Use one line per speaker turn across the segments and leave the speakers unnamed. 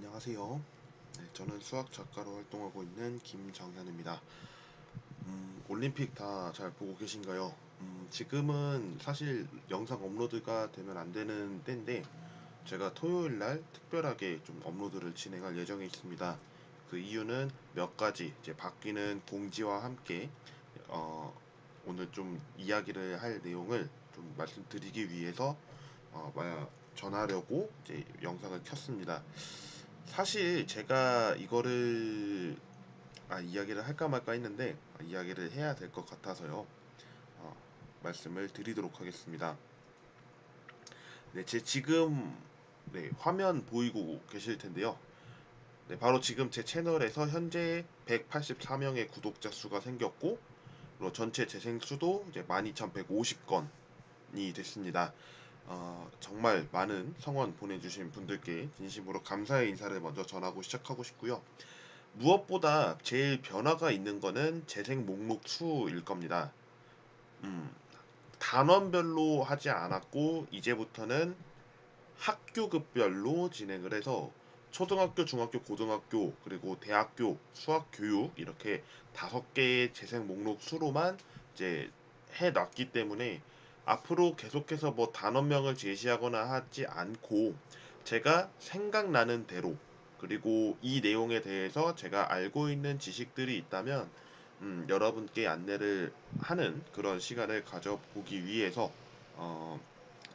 안녕하세요. 네, 저는 수학 작가로 활동하고 있는 김정현입니다. 올림픽 다 잘 보고 계신가요? 지금은 사실 영상 업로드가 되면 안 되는 때인데 제가 토요일 날 특별하게 좀 업로드를 진행할 예정에 있습니다. 그 이유는 몇 가지 이제 바뀌는 공지와 함께 어, 오늘 좀 이야기를 할 내용을 좀 말씀드리기 위해서 전하려고 이제 영상을 켰습니다. 사실 제가 이거를 이야기를 할까 말까 했는데 이야기를 해야 될 것 같아서요. 어, 말씀을 드리도록 하겠습니다. 네, 제 지금 화면 보이고 계실 텐데요. 네, 바로 지금 제 채널에서 현재 184명의 구독자 수가 생겼고, 그리고 전체 재생 수도 이제 12,150건이 됐습니다. 정말 많은 성원 보내주신 분들께 진심으로 감사의 인사를 먼저 전하고 시작하고 싶고요. 무엇보다 제일 변화가 있는 거는 재생 목록 수일 겁니다. 음, 단원별로 하지 않았고 이제부터는 학교급별로 진행을 해서 초등학교, 중학교, 고등학교 그리고 대학교 수학 교육 이렇게 5개의 재생 목록 수로만 이제 해놨기 때문에 앞으로 계속해서 뭐 단원명을 제시하거나 하지 않고 제가 생각나는 대로, 그리고 이 내용에 대해서 제가 알고 있는 지식들이 있다면 여러분께 안내를 하는 그런 시간을 가져보기 위해서 어,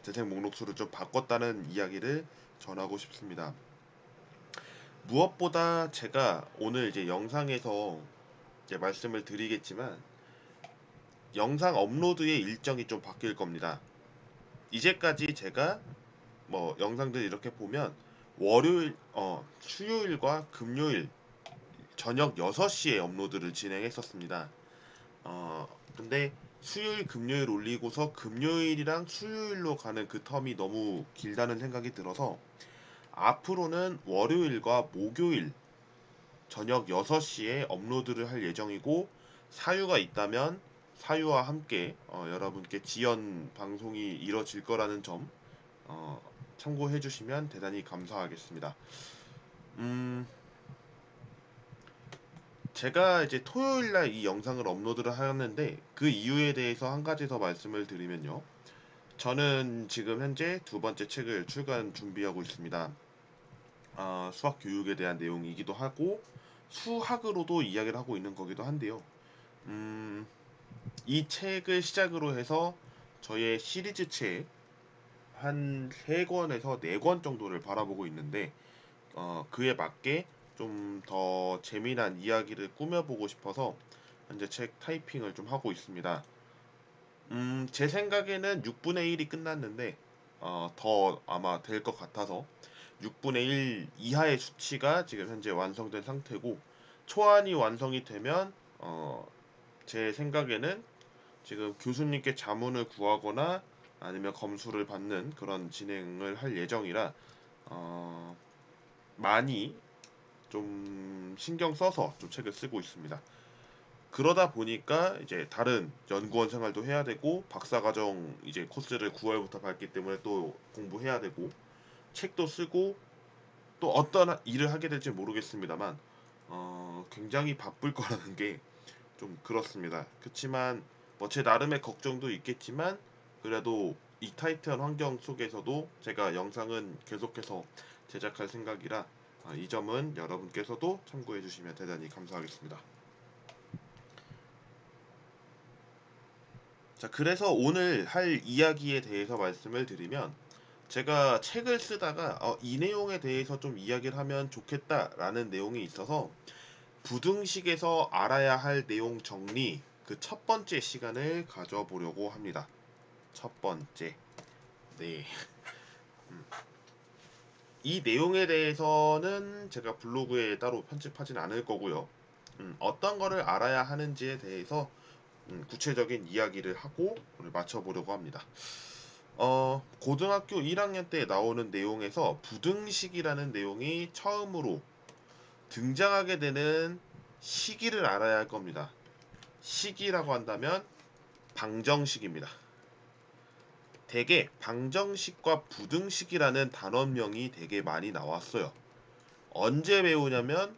재생 목록수를 좀 바꿨다는 이야기를 전하고 싶습니다. 무엇보다 제가 오늘 이제 영상에서 이제 말씀을 드리겠지만 영상 업로드의 일정이 좀 바뀔 겁니다. 이제까지 제가 뭐 영상들 이렇게 보면 월요일, 수요일과 금요일 저녁 6시에 업로드를 진행했었습니다. 근데 수요일, 금요일 올리고서 금요일이랑 수요일로 가는 그 텀이 너무 길다는 생각이 들어서 앞으로는 월요일과 목요일 저녁 6시에 업로드를 할 예정이고, 사유가 있다면 사유와 함께 여러분께 지연 방송이 이뤄질 거라는 점 어, 참고해 주시면 대단히 감사하겠습니다. 음, 제가 이제 토요일 날 이 영상을 업로드를 하였는데 그 이유에 대해서 한 가지 더 말씀을 드리면요. 저는 지금 현재 두 번째 책을 출간 준비하고 있습니다. 수학 교육에 대한 내용이기도 하고 수학으로도 이야기를 하고 있는 거기도 한데요. 음, 이 책을 시작으로 해서 저의 시리즈 책 한 3권에서 4권 정도를 바라보고 있는데 그에 맞게 좀 더 재미난 이야기를 꾸며보고 싶어서 현재 책 타이핑을 좀 하고 있습니다. 제 생각에는 6분의 1이 끝났는데 더 아마 될 것 같아서 6분의 1 이하의 수치가 지금 현재 완성된 상태고, 초안이 완성이 되면 제 생각에는 지금 교수님께 자문을 구하거나 아니면 검수를 받는 그런 진행을 할 예정이라 어, 많이 좀 신경 써서 좀 책을 쓰고 있습니다. 그러다 보니까 이제 다른 연구원 생활도 해야 되고 박사과정 이제 코스를 9월부터 밟기 때문에 또 공부해야 되고 책도 쓰고 또 어떤 일을 하게 될지 모르겠습니다만 굉장히 바쁠 거라는 게 좀 그렇습니다. 그렇지만 뭐 제 나름의 걱정도 있겠지만 그래도 이 타이트한 환경 속에서도 제가 영상은 계속해서 제작할 생각이라 이 점은 여러분께서도 참고해 주시면 대단히 감사하겠습니다. 자, 그래서 오늘 할 이야기에 대해서 말씀을 드리면 제가 책을 쓰다가 이 내용에 대해서 좀 이야기를 하면 좋겠다라는 내용이 있어서 부등식에서 알아야 할 내용 정리 그 첫 번째 시간을 가져보려고 합니다. 첫 번째. 네. 이 내용에 대해서는 제가 블로그에 따로 편집하진 않을 거고요. 어떤 거를 알아야 하는지에 대해서 구체적인 이야기를 하고 오늘 맞춰보려고 합니다. 고등학교 1학년 때 나오는 내용에서 부등식이라는 내용이 처음으로 등장하게 되는 시기를 알아야 할 겁니다. 시기라고 한다면 방정식입니다. 대개 방정식과 부등식이라는 단원명이 되게 많이 나왔어요. 언제 배우냐면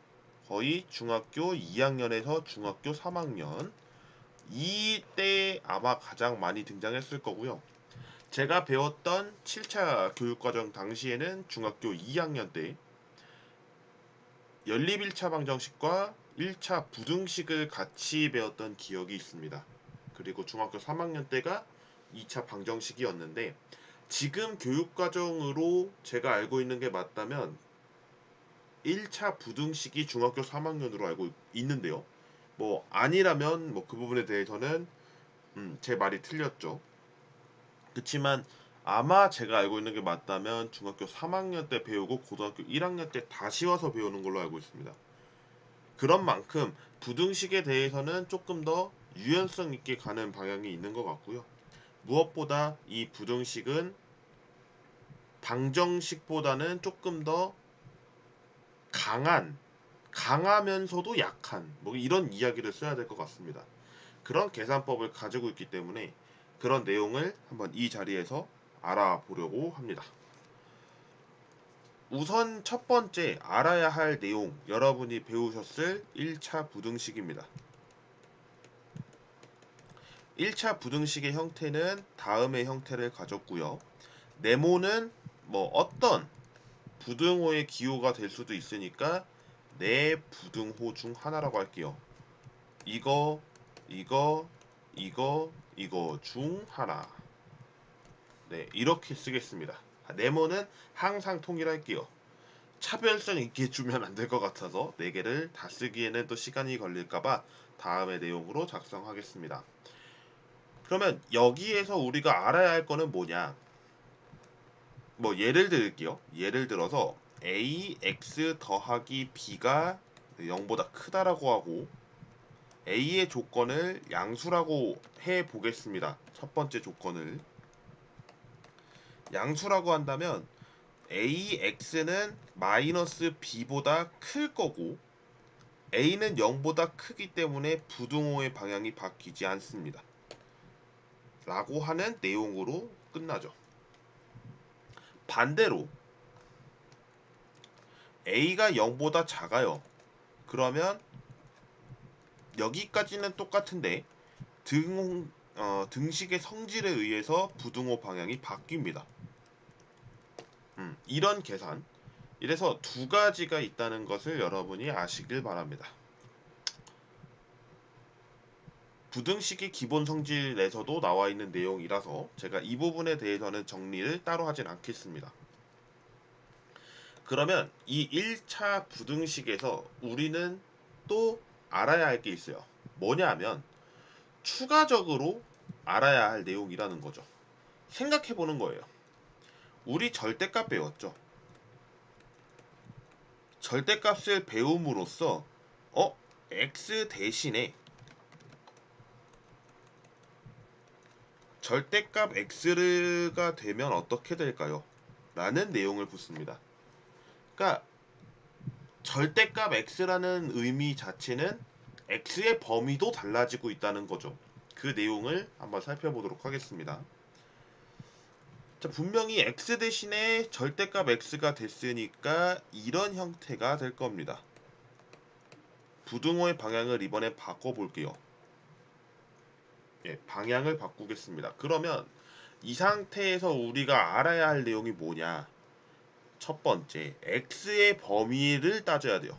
거의 중학교 2학년에서 중학교 3학년 이때 아마 가장 많이 등장했을 거고요. 제가 배웠던 7차 교육과정 당시에는 중학교 2학년 때 연립 1차 방정식과 1차 부등식을 같이 배웠던 기억이 있습니다. 그리고 중학교 3학년 때가 2차 방정식이었는데 지금 교육과정으로 제가 알고 있는 게 맞다면 1차 부등식이 중학교 3학년으로 알고 있는데요. 뭐 아니라면 뭐 그 부분에 대해서는 제 말이 틀렸죠. 그렇지만 아마 제가 알고 있는 게 맞다면 중학교 3학년 때 배우고 고등학교 1학년 때 다시 와서 배우는 걸로 알고 있습니다. 그런 만큼 부등식에 대해서는 조금 더 유연성 있게 가는 방향이 있는 것 같고요. 무엇보다 이 부등식은 방정식보다는 조금 더 강하면서도 약한 뭐 이런 이야기를 써야 될 것 같습니다. 그런 계산법을 가지고 있기 때문에 그런 내용을 한번 이 자리에서 알아보려고 합니다. 우선 첫 번째 알아야 할 내용, 여러분이 배우셨을 1차 부등식입니다. 1차 부등식의 형태는 다음의 형태를 가졌고요. 네모는 뭐 어떤 부등호의 기호가 될 수도 있으니까 네 부등호 중 하나라고 할게요. 이거, 이거, 이거 중 하나. 네, 이렇게 쓰겠습니다. 네모는 항상 통일할게요. 차별성 있게 주면 안 될 것 같아서 4개를 다 쓰기에는 또 시간이 걸릴까봐 다음의 내용으로 작성하겠습니다. 그러면 여기에서 우리가 알아야 할 거는 뭐냐? 뭐 예를 들게요. 예를 들어서 ax 더하기 b가 0보다 크다라고 하고 a의 조건을 양수라고 해 보겠습니다. 첫 번째 조건을 양수라고 한다면 ax는 마이너스 b보다 클 거고 a는 0보다 크기 때문에 부등호의 방향이 바뀌지 않습니다. 라고 하는 내용으로 끝나죠. 반대로 a가 0보다 작아요. 그러면 여기까지는 똑같은데 등식의 성질에 의해서 부등호 방향이 바뀝니다. 이런 계산. 이래서 두 가지가 있다는 것을 여러분이 아시길 바랍니다. 부등식의 기본 성질에서도 나와 있는 내용이라서 제가 이 부분에 대해서는 정리를 따로 하진 않겠습니다. 그러면 이 1차 부등식에서 우리는 또 알아야 할 게 있어요. 뭐냐 하면 추가적으로 알아야 할 내용이라는 거죠. 생각해 보는 거예요. 우리 절대값 배웠죠. 절대값을 배움으로써 x 대신에 절대값 x가 되면 어떻게 될까요? 라는 내용을 묻습니다. 그러니까 절대값 x라는 의미 자체는 x의 범위도 달라지고 있다는 거죠. 그 내용을 한번 살펴보도록 하겠습니다. 자, 분명히 x 대신에 절대값 x가 됐으니까 이런 형태가 될 겁니다. 부등호의 방향을 이번에 바꿔볼게요. 예, 방향을 바꾸겠습니다. 그러면 이 상태에서 우리가 알아야 할 내용이 뭐냐? 첫 번째, x의 범위를 따져야 돼요.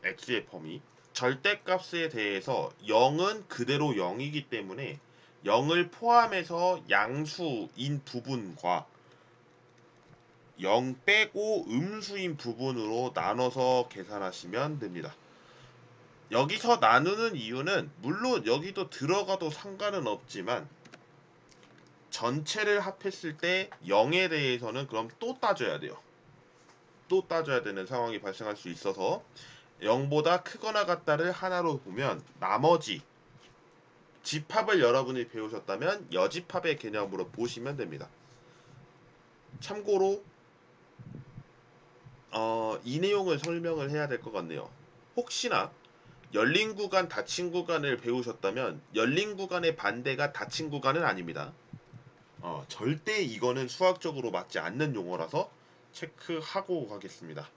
x의 범위. 절대값에 대해서 0은 그대로 0이기 때문에 0을 포함해서 양수인 부분과 0 빼고 음수인 부분으로 나눠서 계산하시면 됩니다. 여기서 나누는 이유는 물론 여기도 들어가도 상관은 없지만 전체를 합했을 때 0에 대해서는 그럼 또 따져야 돼요. 또 따져야 되는 상황이 발생할 수 있어서 0보다 크거나 같다를 하나로 보면 나머지 집합을 여러분이 배우셨다면 여집합의 개념으로 보시면 됩니다. 참고로 이 내용을 설명을 해야 될 것 같네요. 혹시나 열린 구간, 닫힌 구간을 배우셨다면 열린 구간의 반대가 닫힌 구간은 아닙니다. 절대 이거는 수학적으로 맞지 않는 용어라서 체크하고 가겠습니다.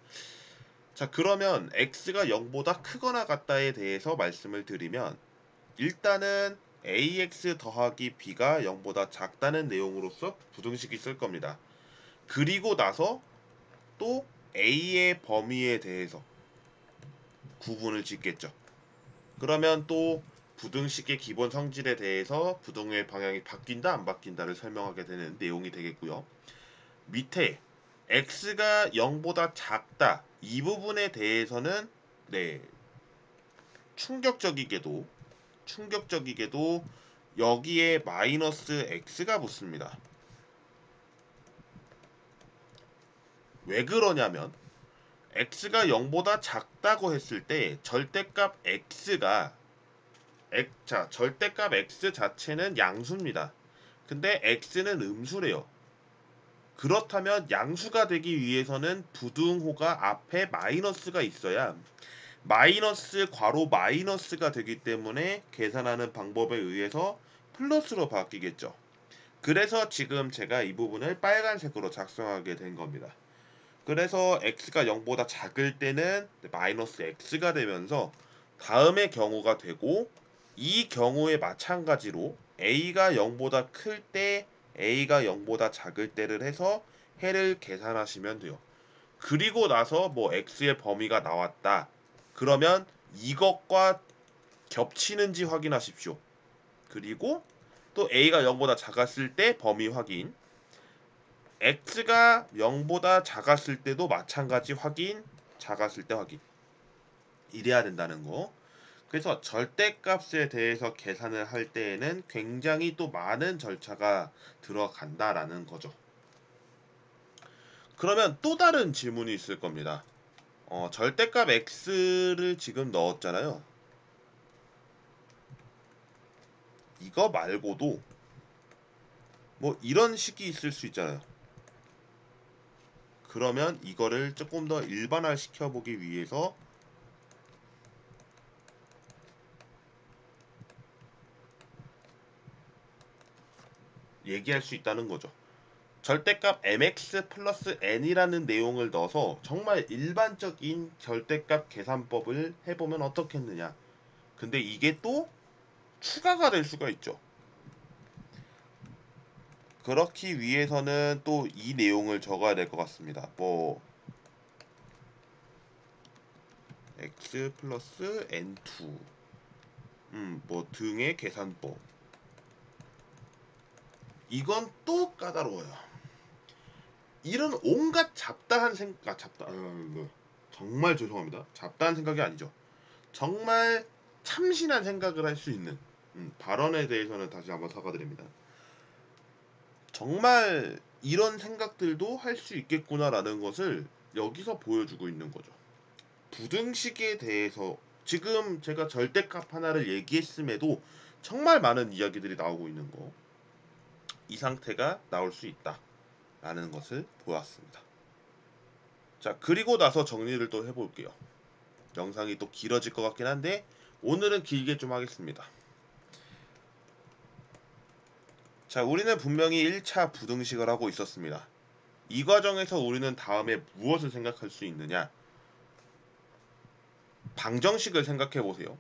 자, 그러면 x가 0보다 크거나 같다에 대해서 말씀을 드리면 일단은 ax 더하기 b가 0보다 작다는 내용으로서 부등식이 쓸 겁니다. 그리고 나서 또 a의 범위에 대해서 구분을 짓겠죠. 그러면 또 부등식의 기본 성질에 대해서 부등의 방향이 바뀐다 안 바뀐다를 설명하게 되는 내용이 되겠고요. 밑에 x가 0보다 작다 이 부분에 대해서는 네, 충격적이게도 여기에 마이너스 x가 붙습니다. 왜 그러냐면 x가 0보다 작다고 했을 때 절대값 x가 자, 절대값 x 자체는 양수입니다. 근데 x는 음수래요. 그렇다면 양수가 되기 위해서는 부등호가 앞에 마이너스가 있어야 마이너스 괄호 마이너스가 되기 때문에 계산하는 방법에 의해서 플러스로 바뀌겠죠. 그래서 지금 제가 이 부분을 빨간색으로 작성하게 된 겁니다. 그래서 x가 0보다 작을 때는 마이너스 x가 되면서 다음의 경우가 되고 이 경우에 마찬가지로 a가 0보다 클 때 a가 0보다 작을 때를 해서 해를 계산하시면 돼요. 그리고 나서 뭐 x의 범위가 나왔다. 그러면 이것과 겹치는지 확인하십시오. 그리고 또 a가 0보다 작았을 때 범위 확인. x가 0보다 작았을 때도 마찬가지 확인, 작았을 때 확인. 이래야 된다는 거. 그래서 절대값에 대해서 계산을 할 때에는 굉장히 또 많은 절차가 들어간다라는 거죠. 그러면 또 다른 질문이 있을 겁니다. 절대값 x를 지금 넣었잖아요. 이거 말고도 뭐 이런 식이 있을 수 있잖아요. 그러면 이거를 조금 더 일반화 시켜보기 위해서 얘기할 수 있다는 거죠. 절대값 mx 플러스 n이라는 내용을 넣어서 정말 일반적인 절대값 계산법을 해보면 어떻겠느냐. 근데 이게 또 추가가 될 수가 있죠. 그렇기 위해서는 또 이 내용을 적어야 될 것 같습니다. 뭐 x 플러스 n2 뭐 등의 계산법. 이건 또 까다로워요. 이런 온갖 잡다한 생각, 정말 죄송합니다. 잡다한 생각이 아니죠. 정말 참신한 생각을 할 수 있는 발언에 대해서는 다시 한번 사과드립니다. 정말 이런 생각들도 할 수 있겠구나라는 것을 여기서 보여주고 있는 거죠. 부등식에 대해서 지금 제가 절대값 하나를 얘기했음에도 정말 많은 이야기들이 나오고 있는 거. 이 상태가 나올 수 있다라는 것을 보았습니다. 자, 그리고 나서 정리를 또 해볼게요. 영상이 또 길어질 것 같긴 한데 오늘은 길게 좀 하겠습니다. 자, 우리는 분명히 1차 부등식을 하고 있었습니다. 이 과정에서 우리는 다음에 무엇을 생각할 수 있느냐? 방정식을 생각해 보세요.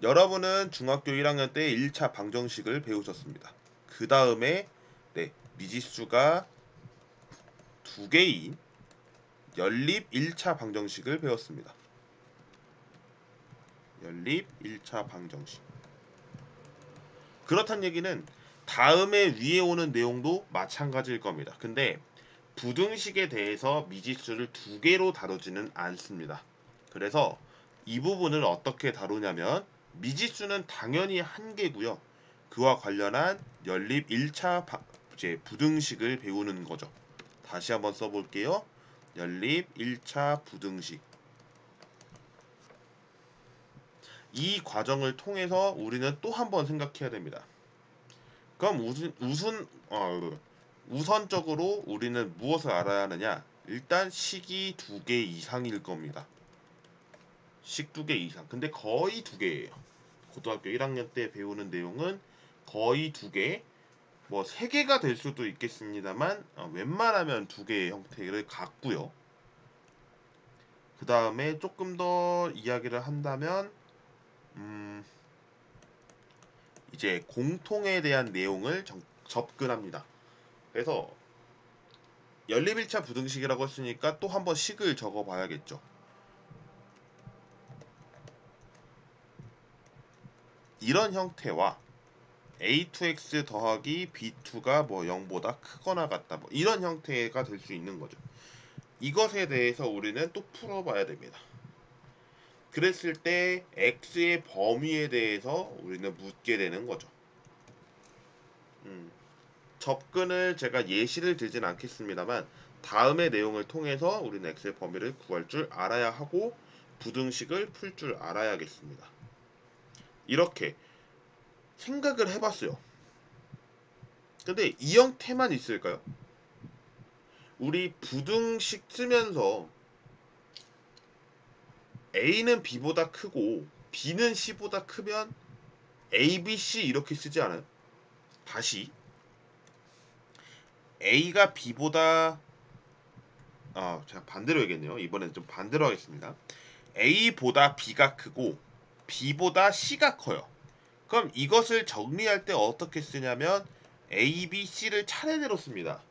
여러분은 중학교 1학년 때 1차 방정식을 배우셨습니다. 그 다음에 미지수가 2개인 연립 1차 방정식을 배웠습니다. 연립 1차 방정식. 그렇단 얘기는 다음에 위에 오는 내용도 마찬가지일 겁니다. 근데 부등식에 대해서 미지수를 2개로 다루지는 않습니다. 그래서 이 부분을 어떻게 다루냐면 미지수는 당연히 1개고요. 그와 관련한 연립 1차 부등식을 배우는 거죠. 다시 한번 써볼게요. 연립 1차 부등식. 이 과정을 통해서 우리는 또 한 번 생각해야 됩니다. 그럼 우선적으로 우리는 무엇을 알아야 하느냐? 일단 식이 2개 이상일 겁니다. 식 2개 이상. 근데 거의 2개예요. 고등학교 1학년 때 배우는 내용은 거의 2개. 뭐 3개가 될 수도 있겠습니다만 웬만하면 2개의 형태를 갖고요. 그 다음에 조금 더 이야기를 한다면 이제 공통에 대한 내용을 접근합니다. 그래서 연립 1차 부등식이라고 했으니까 또 한번 식을 적어 봐야겠죠. 이런 형태와 a2x 더하기 b2가 뭐 0보다 크거나 같다 뭐 이런 형태가 될 수 있는 거죠. 이것에 대해서 우리는 또 풀어봐야 됩니다. 그랬을 때 x의 범위에 대해서 우리는 묻게 되는 거죠. 접근을 제가 예시를 들진 않겠습니다만 다음의 내용을 통해서 우리는 x의 범위를 구할 줄 알아야 하고 부등식을 풀 줄 알아야겠습니다. 이렇게 생각을 해봤어요. 근데 이 형태만 있을까요? 우리 부등식 쓰면서 A는 B보다 크고 B는 C보다 크면 A, B, C 이렇게 쓰지 않아요? 다시 A가 B보다 제가 반대로 해야겠네요. 이번엔 좀 반대로 하겠습니다. A보다 B가 크고 B보다 C가 커요. 그럼 이것을 정리할 때 어떻게 쓰냐면 A, B, C를 차례대로 씁니다.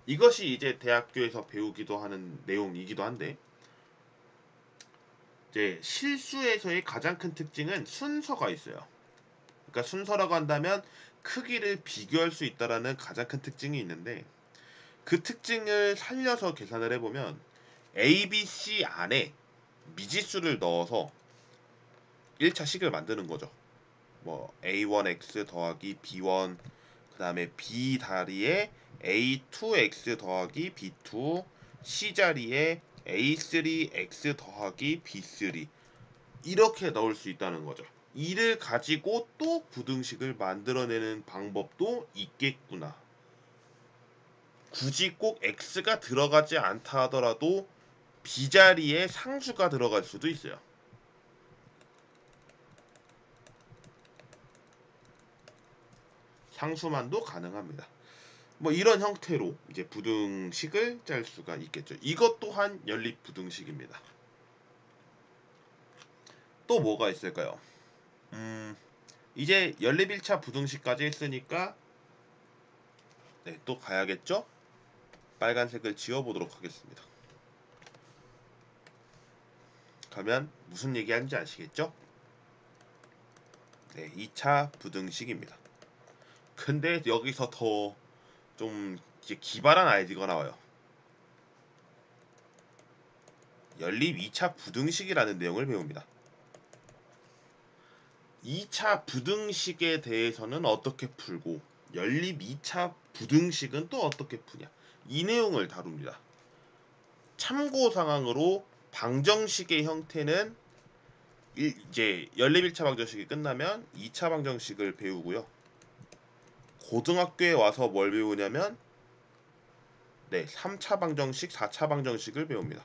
이것이 이제 대학교에서 배우기도 하는 내용이기도 한데 이제 실수에서의 가장 큰 특징은 순서가 있어요. 그러니까 순서라고 한다면 크기를 비교할 수 있다라는 가장 큰 특징이 있는데 그 특징을 살려서 계산을 해보면 A, B, C 안에 미지수를 넣어서 1차 식을 만드는 거죠. 뭐 A1x 더하기 B1 그 다음에 B 다리에 A2x 더하기 B2 C 자리에 A3x 더하기 B3 이렇게 넣을 수 있다는 거죠. 이를 가지고 또 부등식을 만들어내는 방법도 있겠구나. 굳이 꼭 x가 들어가지 않다 하더라도 b자리에 상수가 들어갈 수도 있어요. 상수만도 가능합니다. 뭐 이런 형태로 이제 부등식을 짤 수가 있겠죠. 이것 또한 연립 부등식입니다. 또 뭐가 있을까요? 이제 연립 1차 부등식까지 했으니까 네, 또 가야겠죠? 빨간색을 지워보도록 하겠습니다. 가면 무슨 얘기하는지 아시겠죠? 네, 2차 부등식입니다. 근데 여기서 더 좀 이제 기발한 아이디어가 나와요. 연립 2차 부등식이라는 내용을 배웁니다. 2차 부등식에 대해서는 어떻게 풀고 연립 2차 부등식은 또 어떻게 푸냐 이 내용을 다룹니다. 참고 상황으로 방정식의 형태는 이제 연립 1차 방정식이 끝나면 2차 방정식을 배우고요. 고등학교에 와서 뭘 배우냐면 3차 방정식, 4차 방정식을 배웁니다.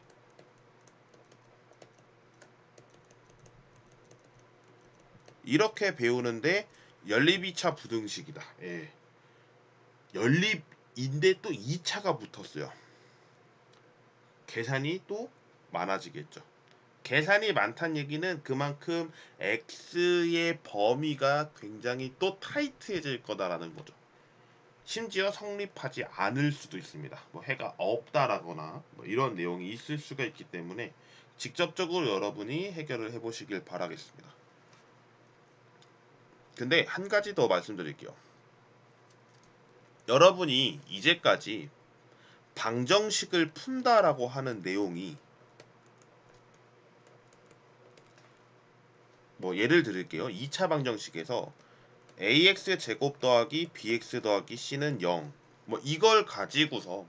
이렇게 배우는데 연립 2차 부등식이다. 예. 연립인데 또 2차가 붙었어요. 계산이 또 많아지겠죠. 계산이 많다는 얘기는 그만큼 x의 범위가 굉장히 또 타이트해질 거다라는 거죠. 심지어 성립하지 않을 수도 있습니다. 뭐 해가 없다라거나 뭐 이런 내용이 있을 수가 있기 때문에 직접적으로 여러분이 해결을 해보시길 바라겠습니다. 근데 한 가지 더 말씀드릴게요. 여러분이 이제까지 방정식을 푼다라고 하는 내용이 뭐 예를 들을게요. 2차 방정식에서 ax 제곱 더하기 bx 더하기 c는 0. 뭐 이걸 가지고서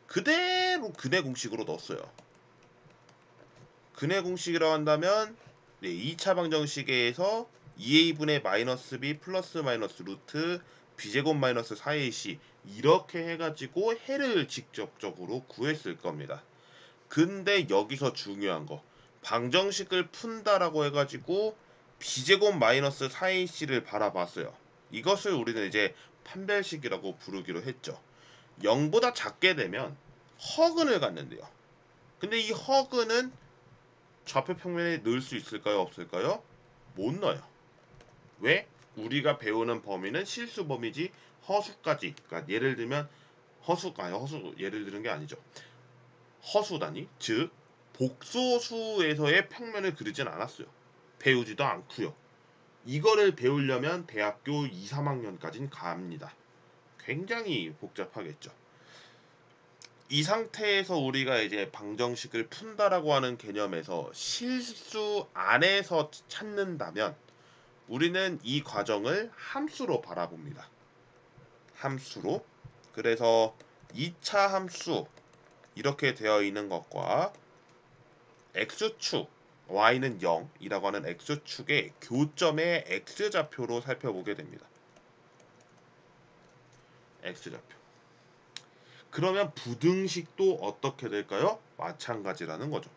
그대로 근해 공식으로 넣었어요. 근해 공식이라고 한다면 2차 방정식에서 2a분의 마이너스 b 플러스 마이너스 루트 b제곱 마이너스 4ac 이렇게 해가지고 해를 직접적으로 구했을 겁니다. 근데 여기서 중요한 거 방정식을 푼다라고 해가지고 b제곱 마이너스 4ac를 바라봤어요. 이것을 우리는 이제 판별식이라고 부르기로 했죠. 0보다 작게 되면 허근을 갖는데요. 근데 이 허근은 좌표 평면에 넣을 수 있을까요? 없을까요? 못 넣어요. 왜? 우리가 배우는 범위는 실수 범위지 허수까지. 그러니까 예를 들면 허수 예를 드는 게 아니죠. 허수 단위, 즉 복소수에서의 평면을 그리진 않았어요. 배우지도 않고요. 이거를 배우려면 대학교 2, 3학년까지는 갑니다. 굉장히 복잡하겠죠. 이 상태에서 우리가 이제 방정식을 푼다라고 하는 개념에서 실수 안에서 찾는다면 우리는 이 과정을 함수로 바라봅니다. 함수로. 그래서 2차 함수 이렇게 되어 있는 것과 x축 y는 0이라고 하는 x축의 교점의 x좌표로 살펴보게 됩니다. x좌표. 그러면 부등식도 어떻게 될까요? 마찬가지라는 거죠.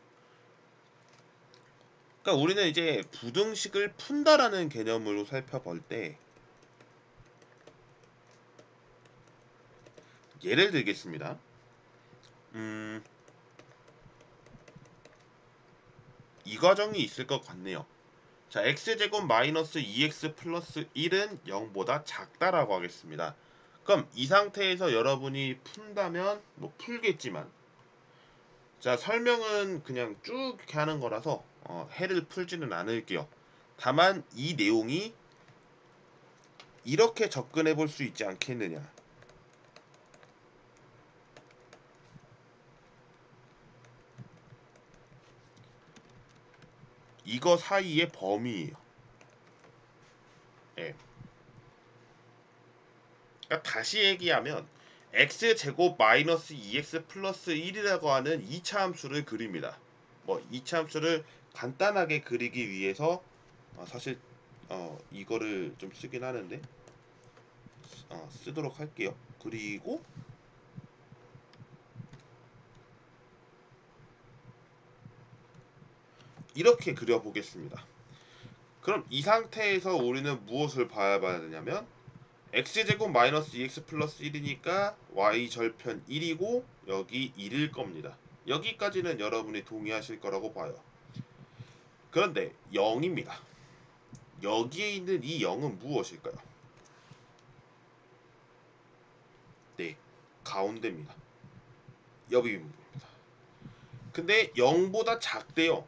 그러니까 우리는 이제 부등식을 푼다라는 개념으로 살펴볼 때 예를 들겠습니다. 이 과정이 있을 것 같네요. 자, x제곱 마이너스 2x 플러스 1은 0보다 작다라고 하겠습니다. 그럼 이 상태에서 여러분이 푼다면 뭐 풀겠지만 자, 설명은 그냥 쭉 이렇게 하는 거라서 해를 풀지는 않을게요. 다만 이 내용이 이렇게 접근해 볼 수 있지 않겠느냐. 이거 사이의 범위예요. 예. 그러니까 다시 얘기하면 x제곱 마이너스 2x 플러스 1이라고 하는 2차 함수를 그립니다. 뭐 2차 함수를 간단하게 그리기 위해서 사실 이거를 좀 쓰긴 하는데 쓰도록 할게요. 그리고 이렇게 그려보겠습니다. 그럼 이 상태에서 우리는 무엇을 봐야 되냐면 x제곱 마이너스 2x 플러스 1이니까 y 절편 1이고 여기 1일 겁니다. 여기까지는 여러분이 동의하실 거라고 봐요. 그런데 0입니다. 여기에 있는 이 0은 무엇일까요? 네, 가운데입니다. 여기입니다. 근데 0보다 작대요.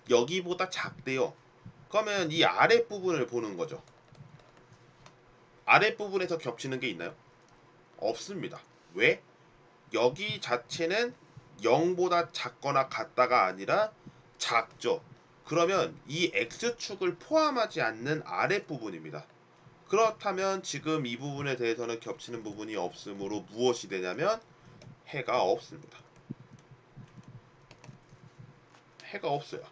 여기보다 작대요. 그러면 이 아랫부분을 보는 거죠. 아랫부분에서 겹치는 게 있나요? 없습니다. 왜? 여기 자체는 0보다 작거나 같다가 아니라 작죠. 그러면 이 x축을 포함하지 않는 아랫부분입니다. 그렇다면 지금 이 부분에 대해서는 겹치는 부분이 없으므로 무엇이 되냐면 해가 없습니다. 해가 없어요.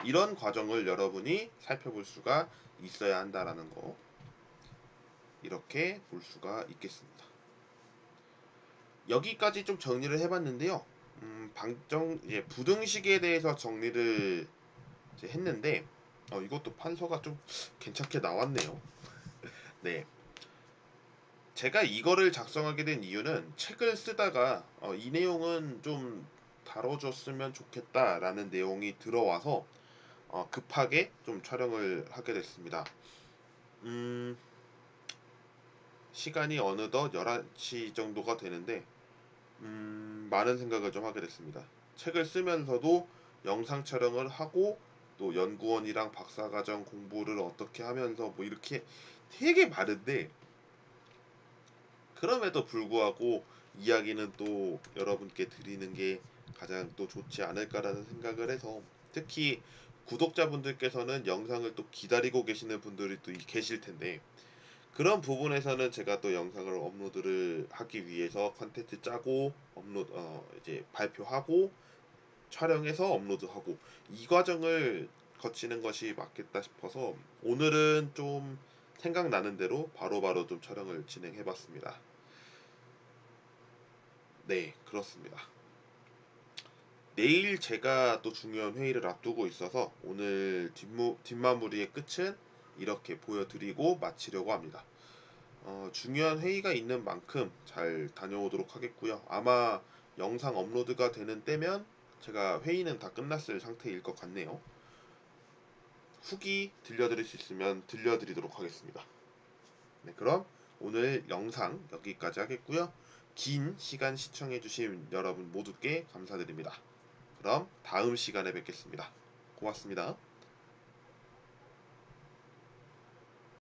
이런 과정을 여러분이 살펴볼 수가 있어야 한다라는 거 이렇게 볼 수가 있겠습니다. 여기까지 좀 정리를 해봤는데요. 부등식에 대해서 정리를 이제 했는데 이것도 판서가 좀 괜찮게 나왔네요. 네, 제가 이거를 작성하게 된 이유는 책을 쓰다가 이 내용은 좀 다뤄줬으면 좋겠다라는 내용이 들어와서 급하게 좀 촬영을 하게 됐습니다. 음, 시간이 어느덧 11시 정도가 되는데 많은 생각을 좀 하게 됐습니다. 책을 쓰면서도 영상 촬영을 하고 또 연구원이랑 박사과정 공부를 어떻게 하면서 뭐 이렇게 되게 많은데 그럼에도 불구하고 이야기는 또 여러분께 드리는 게 가장 또 좋지 않을까라는 생각을 해서 특히 구독자분들께서는 영상을 또 기다리고 계시는 분들이 또 계실 텐데 그런 부분에서는 제가 또 영상을 업로드를 하기 위해서 컨텐츠 짜고 이제 발표하고 촬영해서 업로드하고 이 과정을 거치는 것이 맞겠다 싶어서 오늘은 좀 생각나는 대로 바로바로 좀 촬영을 진행해 봤습니다. 네, 그렇습니다. 내일 제가 또 중요한 회의를 앞두고 있어서 오늘 뒷마무리의 끝은 이렇게 보여드리고 마치려고 합니다. 중요한 회의가 있는 만큼 잘 다녀오도록 하겠고요. 아마 영상 업로드가 되는 때면 제가 회의는 다 끝났을 상태일 것 같네요. 후기 들려드릴 수 있으면 들려드리도록 하겠습니다. 네, 그럼 오늘 영상 여기까지 하겠고요. 긴 시간 시청해주신 여러분 모두께 감사드립니다. 그럼 다음 시간에 뵙겠습니다. 고맙습니다.